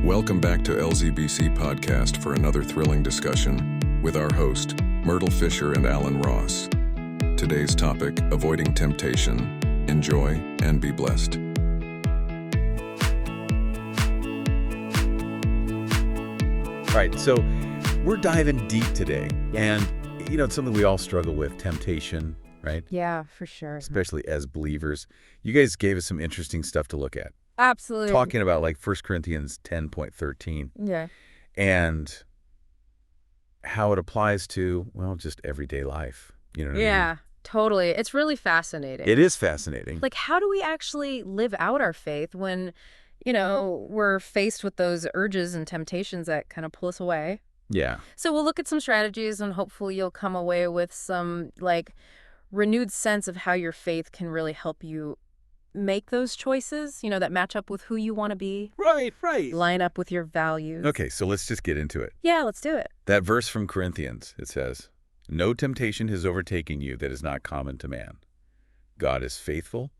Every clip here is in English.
Welcome back to LZBC Podcast for another thrilling discussion with our host, Myrtle Fisher and Alan Ross. Today's topic, avoiding temptation. Enjoy and be blessed. All right, so we're diving deep today, and it's something we all struggle with, temptation, right? Yeah, for sure. Especially as believers. You guys gave us some interesting stuff to look at. Absolutely. Talking about like 1 Corinthians 10.13 Yeah. and how it applies to, well, just everyday life. You know what I Yeah, totally. It's really fascinating. mean? It is fascinating. Like, how do we actually live out our faith when, we're faced with those urges and temptations that kind of pull us away? Yeah. So we'll look at some strategies, and hopefully you'll come away with some, renewed sense of how your faith can really help you make those choices, that match up with who you want to be, Right. line up with your values. Okay, so let's just get into it. Yeah, let's do it. That verse from Corinthians, it says, "No temptation has overtaken you that is not common to man. God is faithful,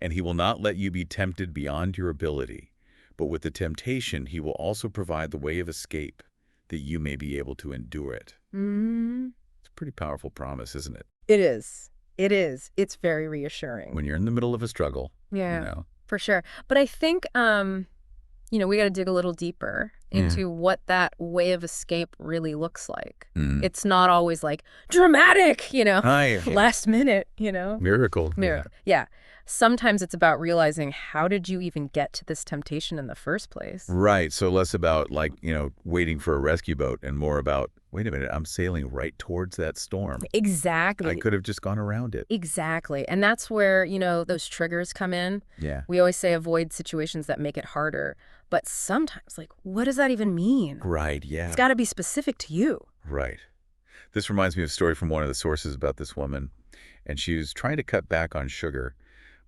and he will not let you be tempted beyond your ability. But with the temptation, he will also provide the way of escape, that you may be able to endure it." Mm-hmm. It's a pretty powerful promise, isn't it? It is. It is. It's very reassuring. When you're in the middle of a struggle, Yeah, for sure. But I think, we got to dig a little deaper into what that way of escape really looks like. It's not always like dramatic, Hi. last minute, Miracle. Yeah. Sometimes it's about realizing, how did you even get to this temptation in the first place? Right. So less about waiting for a rescue boat and more about, wait a minute, I'm sailing right towards that storm. Exactly. I could have just gone around it. Exactly. And that's where, those triggers come in. Yeah. We always say avoid situations that make it harder. But sometimes, what does that even mean? Right. Yeah. It's got to be specific to you. Right. This reminds me of a story from one of the sources about this woman, and she was trying to cut back on sugar,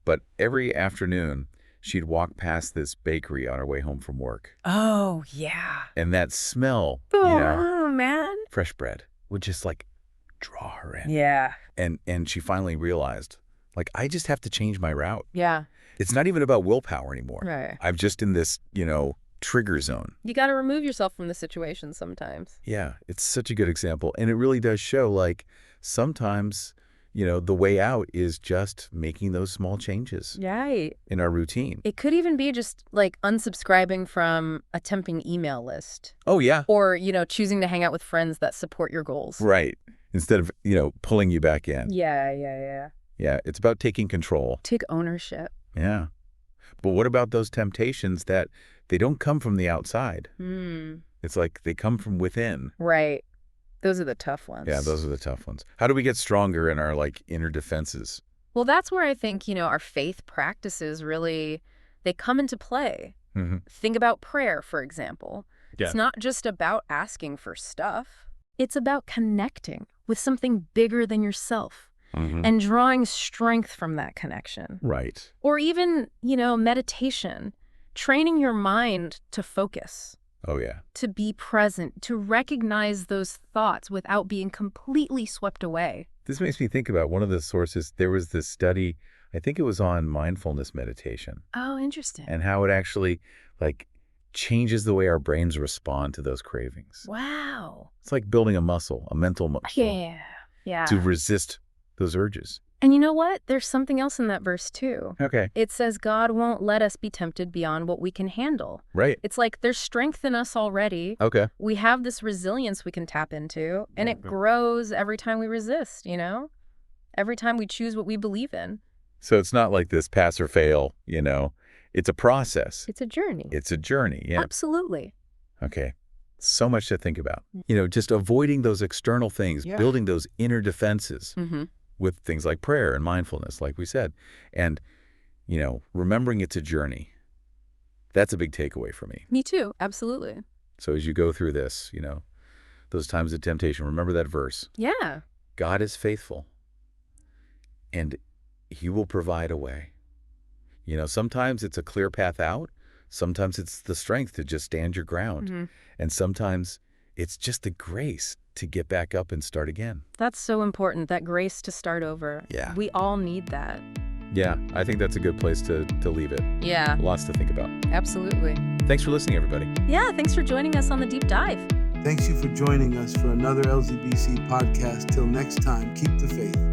but every afternoon she'd walk past this bakery on her way home from work. Oh, yeah. And that smell, Oh, man. fresh bread, would just draw her in. Yeah. And she finally realized, I just have to change my route. Yeah. It's not even about willpower anymore. Right. I'm just in this, trigger zone. You got to remove yourself from the situation sometimes. Yeah, it's such a good example. And it really does show, sometimes, the way out is just making those small changes Right. in our routine. It could even be just unsubscribing from a tempting email list. Oh, yeah. Or, choosing to hang out with friends that support your goals. Right. Instead of, pulling you back in. Yeah. Yeah, it's about taking control. Take ownership. Yeah. But what about those temptations that they don't come from the outside? It's they come from within. Right. Those are the tough ones. Yeah, those are the tough ones. How do we get stronger in our inner defenses? Well, that's where I think, our faith practices really, they come into play. Mm-hmm. Think about prayer, for example. Yeah. It's not just about asking for stuff. It's about connecting with something bigger than yourself and drawing strength from that connection. Right. Or even, meditation, training your mind to focus, Oh, yeah. to be present, to recognize those thoughts without being completely swept away. This makes me think about one of the sources. There was this study, I think it was on mindfulness meditation, Oh, interesting. and how it actually changes the way our brains respond to those cravings. Wow. It's like building a muscle, a mental muscle, Yeah. to resist those urges. And you know what? There's something else in that verse, too. Okay. It says God won't let us be tempted beyond what we can handle. Right. It's there's strength in us already. Okay. We have this resilience we can tap into, and it grows every time we resist, Every time we choose what we believe in. So it's not like this pass or fail, It's a process. It's a journey. It's a journey. Yeah. Absolutely. Okay. So much to think about. Just avoiding those external things, building those inner defenses with things like prayer and mindfulness, like we said. And, remembering it's a journey. That's a big takeaway for me. Me too. Absolutely. So as you go through this, those times of temptation, remember that verse. Yeah. God is faithful, and he will provide a way. Sometimes it's a clear path out. Sometimes it's the strength to just stand your ground. And sometimes it's just the grace to get back up and start again. That's so important, that grace to start over. Yeah. We all need that. Yeah, I think that's a good place to leave it. Yeah, Lots to think about. absolutely. Thanks for listening, everybody. Yeah, thanks for joining us on the deep dive. Thanks you for joining us for another LZBC podcast. Till next time, keep the faith.